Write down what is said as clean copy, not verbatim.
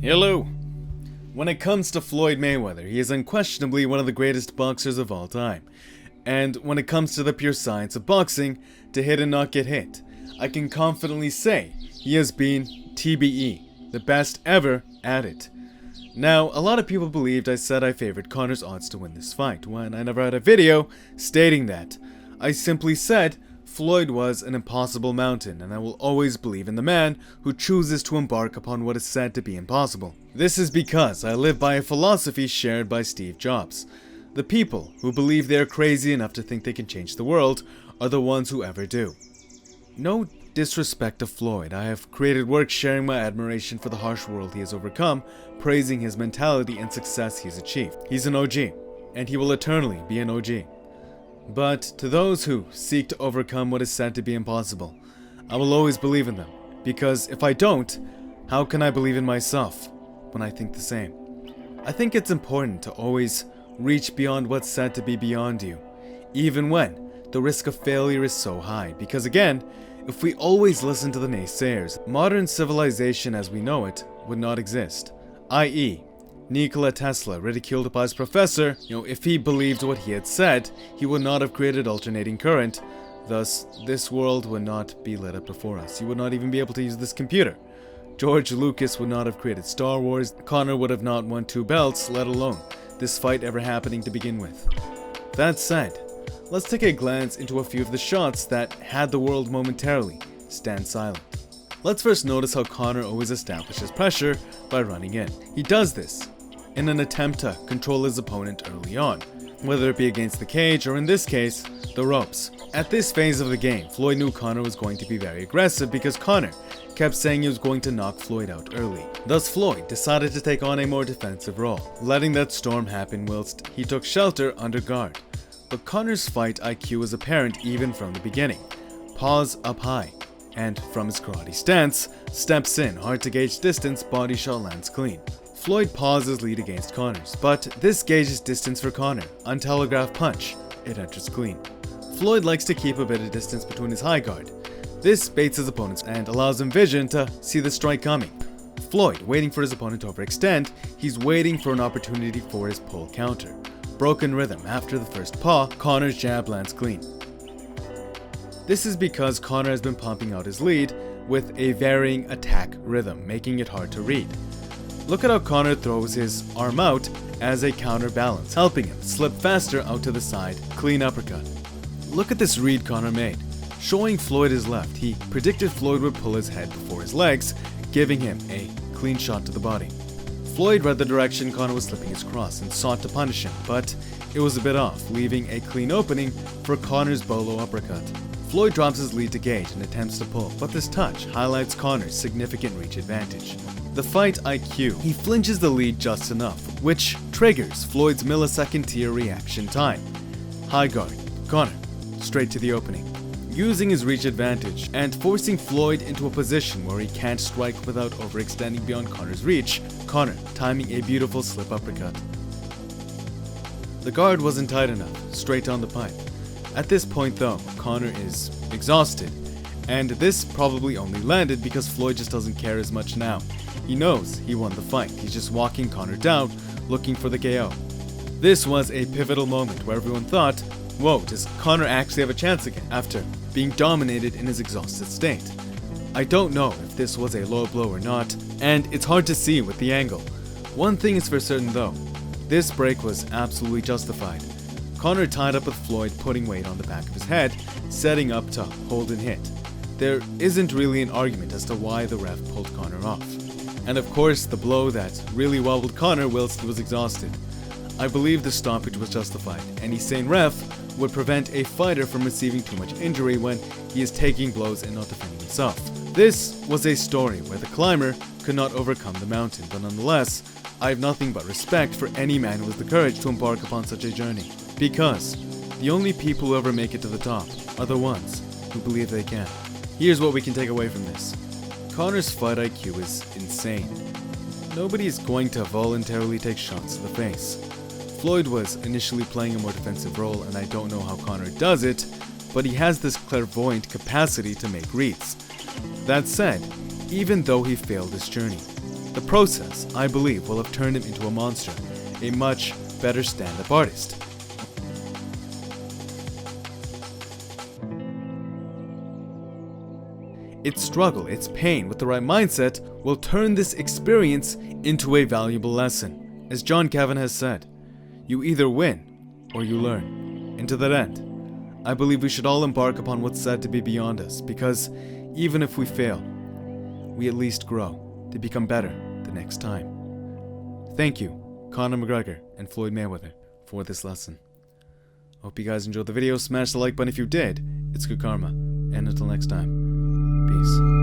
Hello. When it comes to Floyd Mayweather, he is unquestionably one of the greatest boxers of all time. And when it comes to the pure science of boxing, to hit and not get hit, I can confidently say he has been TBE, the best ever at it. Now, a lot of people believed I said I favored Conor's odds to win this fight, when I never had a video stating that. I simply said Floyd was an impossible mountain, and I will always believe in the man who chooses to embark upon what is said to be impossible. This is because I live by a philosophy shared by Steve Jobs. The people who believe they are crazy enough to think they can change the world are the ones who ever do. No disrespect to Floyd, I have created work sharing my admiration for the harsh world he has overcome, praising his mentality and success he has achieved. He's an OG, and he will eternally be an OG. But to those who seek to overcome what is said to be impossible, I will always believe in them, because if I don't, how can I believe in myself when I think the same? I think it's important to always reach beyond what's said to be beyond you, even when the risk of failure is so high, because again, if we always listen to the naysayers, modern civilization as we know it would not exist, i.e., Nikola Tesla ridiculed by his professor, if he believed what he had said, he would not have created alternating current, thus this world would not be lit up before us. You would not even be able to use this computer. George Lucas would not have created Star Wars, Conor would have not won 2 belts, let alone this fight ever happening to begin with. That said, let's take a glance into a few of the shots that had the world momentarily stand silent. Let's first notice how Conor always establishes pressure by running in. He does this in an attempt to control his opponent early on, whether it be against the cage or in this case, the ropes. At this phase of the game, Floyd knew Conor was going to be very aggressive because Conor kept saying he was going to knock Floyd out early. Thus Floyd decided to take on a more defensive role, letting that storm happen whilst he took shelter under guard. But Conor's fight IQ was apparent even from the beginning. Paws up high, and from his karate stance, steps in, hard to gauge distance, body shot lands clean. Floyd paws his lead against Conor's, but this gauges distance for Conor. Untelegraphed punch, it enters clean. Floyd likes to keep a bit of distance between his high guard. This baits his opponents and allows him vision to see the strike coming. Floyd, waiting for his opponent to overextend, he's waiting for an opportunity for his pull counter. Broken rhythm after the first paw, Conor's jab lands clean. This is because Conor has been pumping out his lead with a varying attack rhythm, making it hard to read. Look at how Conor throws his arm out as a counterbalance, helping him slip faster out to the side, clean uppercut. Look at this read Conor made, showing Floyd his left. He predicted Floyd would pull his head before his legs, giving him a clean shot to the body. Floyd read the direction Conor was slipping his cross and sought to punish him, but it was a bit off, leaving a clean opening for Conor's bolo uppercut. Floyd drops his lead to gauge and attempts to pull, but this touch highlights Conor's significant reach advantage. The fight IQ, he flinches the lead just enough, which triggers Floyd's millisecond tier reaction time. High guard, Conor, straight to the opening. Using his reach advantage and forcing Floyd into a position where he can't strike without overextending beyond Conor's reach, Conor timing a beautiful slip uppercut. The guard wasn't tight enough, straight down the pipe. At this point though, Conor is exhausted, and this probably only landed because Floyd just doesn't care as much now. He knows he won the fight, he's just walking Conor down, looking for the KO. This was a pivotal moment where everyone thought, whoa, does Conor actually have a chance again after being dominated in his exhausted state? I don't know if this was a low blow or not, and it's hard to see with the angle. One thing is for certain though, this break was absolutely justified. Conor tied up with Floyd putting weight on the back of his head, setting up to hold and hit. There isn't really an argument as to why the ref pulled Conor off. And of course, the blow that really wobbled Conor whilst he was exhausted. I believe the stoppage was justified. Any sane ref would prevent a fighter from receiving too much injury when he is taking blows and not defending himself. This was a story where the climber could not overcome the mountain, but nonetheless, I have nothing but respect for any man who has the courage to embark upon such a journey. Because the only people who ever make it to the top are the ones who believe they can. Here's what we can take away from this. Conor's fight IQ is insane. Nobody is going to voluntarily take shots to the face. Floyd was initially playing a more defensive role, and I don't know how Conor does it, but he has this clairvoyant capacity to make reads. That said, even though he failed this journey, The process, I believe, will have turned him into a monster, a much better stand-up artist. Its struggle, its pain, with the right mindset, will turn this experience into a valuable lesson. As John Cavan has said, you either win or you learn. And to that end, I believe we should all embark upon what's said to be beyond us, because even if we fail, we at least grow to become better the next time. Thank you, Conor McGregor and Floyd Mayweather, for this lesson. Hope you guys enjoyed the video. Smash the like button if you did. It's good karma. And until next time, peace.